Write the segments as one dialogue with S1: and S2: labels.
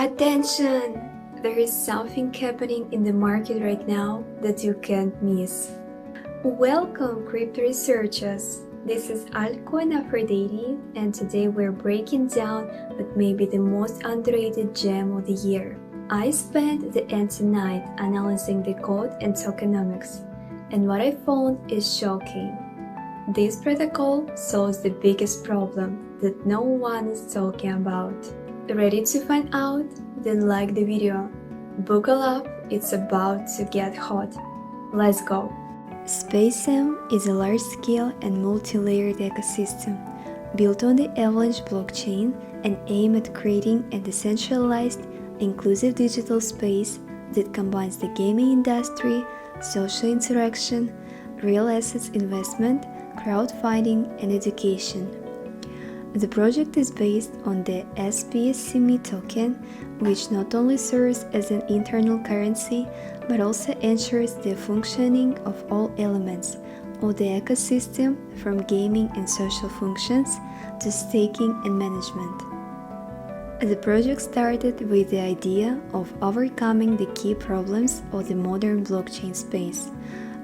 S1: Attention! There is something happening in the market right now that you can't miss. Welcome, crypto researchers! This is Altcoin Aphrodite, and today we're breaking down what may be the most underrated gem of the year. I spent the entire night analyzing the code and tokenomics, and what I found is shocking. This protocol solves the biggest problem that no one is talking about. Ready to find out? Then like the video. Buckle up, it's about to get hot. Let's go! SpaceM is a large-scale and multi-layered ecosystem built on the Avalanche blockchain and aimed at creating a decentralized, inclusive digital space that combines the gaming industry, social interaction, real assets investment, crowdfunding, and education. The project is based on the SPSM token, which not only serves as an internal currency, but also ensures the functioning of all elements of the ecosystem, from gaming and social functions to staking and management. The project started with the idea of overcoming the key problems of the modern blockchain space: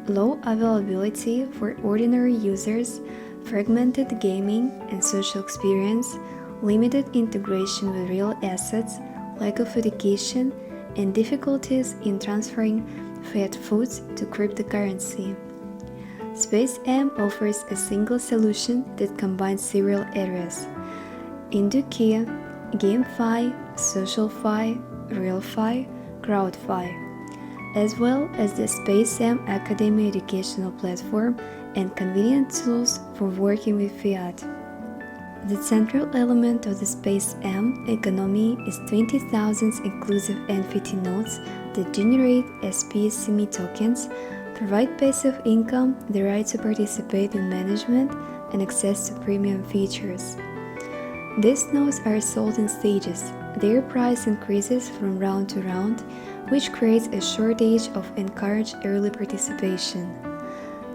S1: low availability for ordinary users, fragmented gaming and social experience, limited integration with real assets, lack of education, and difficulties in transferring fiat funds to cryptocurrency. SpaceM offers a single solution that combines several areas: Indie, GameFi, SocialFi, RealFi, CrowdFi, as well as the SpaceM Academy educational platform and convenient tools for working with fiat. The central element of the SpaceM economy is 20,000 inclusive NFT nodes that generate SPSM tokens, provide passive income, the right to participate in management, and access to premium features. These nodes are sold in stages. Their price increases from round to round, which creates a shortage of encouraged early participation.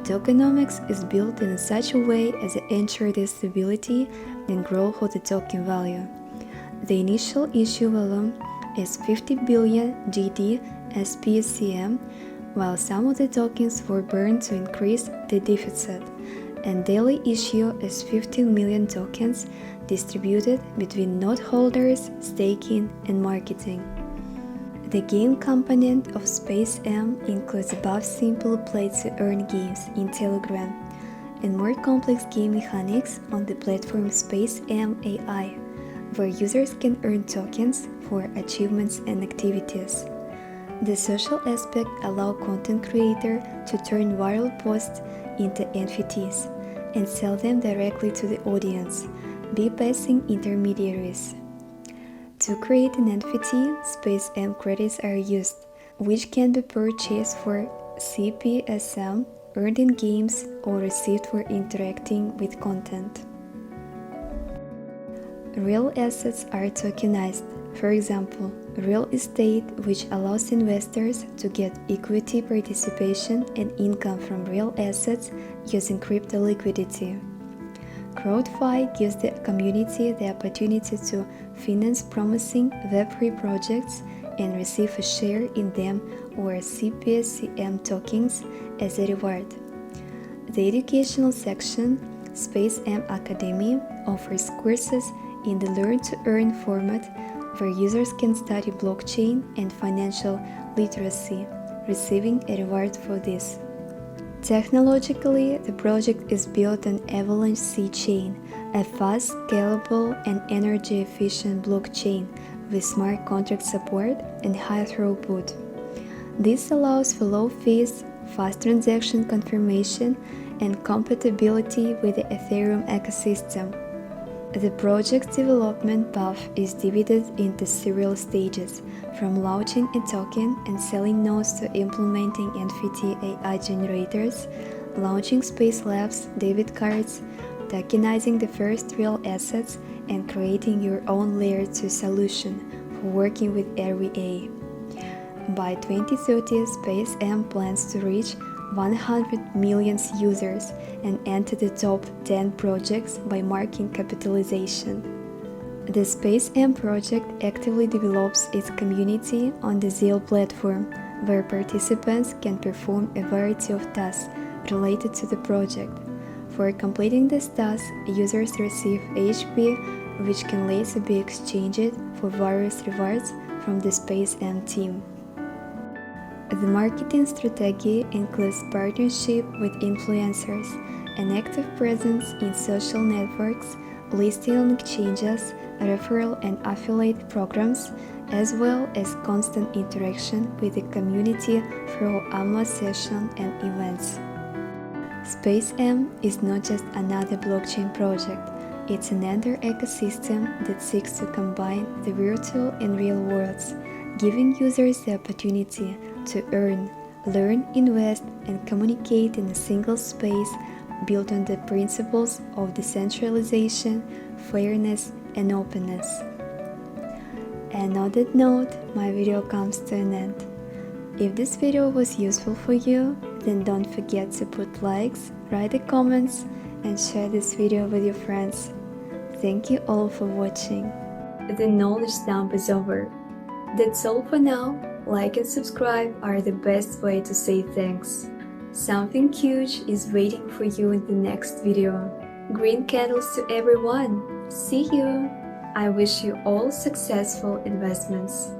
S1: Tokenomics is built in such a way as to ensure the stability and growth of the token value. The initial issue volume is 50 billion GD SPSM, while some of the tokens were burned to increase the deficit, and daily issue is 15 million tokens distributed between node holders, staking, and marketing. The game component of SpaceM includes above simple play-to-earn games in Telegram and more complex game mechanics on the platform SpaceM AI, where users can earn tokens for achievements and activities. The social aspect allows content creators to turn viral posts into NFTs and sell them directly to the audience, bypassing intermediaries. To create an NFT, SpaceM credits are used, which can be purchased for CPSM, earned in games, or received for interacting with content. Real assets are tokenized. For example, real estate, which allows investors to get equity participation and income from real assets using crypto liquidity. CrowdFi gives the community the opportunity to finance promising Web3 projects and receive a share in them or CPSM tokens as a reward. The educational section, SpaceM Academy, offers courses in the Learn to Earn format where users can study blockchain and financial literacy, receiving a reward for this. Technologically, the project is built on Avalanche C-chain, a fast, scalable, and energy-efficient blockchain with smart contract support and high throughput. This allows for low fees, fast transaction confirmation, and compatibility with the Ethereum ecosystem. The project's development path is divided into several stages, from launching a token and selling nodes to implementing NFT AI generators, launching Space Labs, debit cards, tokenizing the first real assets, and creating your own Layer 2 solution for working with RWA. By 2030, SpaceM plans to reach 100 million users and enter the top 10 projects by market capitalization. The SpaceM project actively develops its community on the Zeal platform, where participants can perform a variety of tasks related to the project. For completing these tasks, users receive HP, which can later be exchanged for various rewards from the SpaceM team. The marketing strategy includes partnership with influencers, an active presence in social networks, listing on exchanges, referral and affiliate programs, as well as constant interaction with the community through annual sessions and events. SpaceM is not just another blockchain project, it's another ecosystem that seeks to combine the virtual and real worlds, giving users the opportunity to earn, learn, invest, and communicate in a single space built on the principles of decentralization, fairness, and openness. And on that note, my video comes to an end. If this video was useful for you, then don't forget to put likes, write the comments, and share this video with your friends. Thank you all for watching. The knowledge dump is over. That's all for now. Like and subscribe are the best way to say thanks. Something huge is waiting for you in the next video. Green candles to everyone. See you. I wish you all successful investments.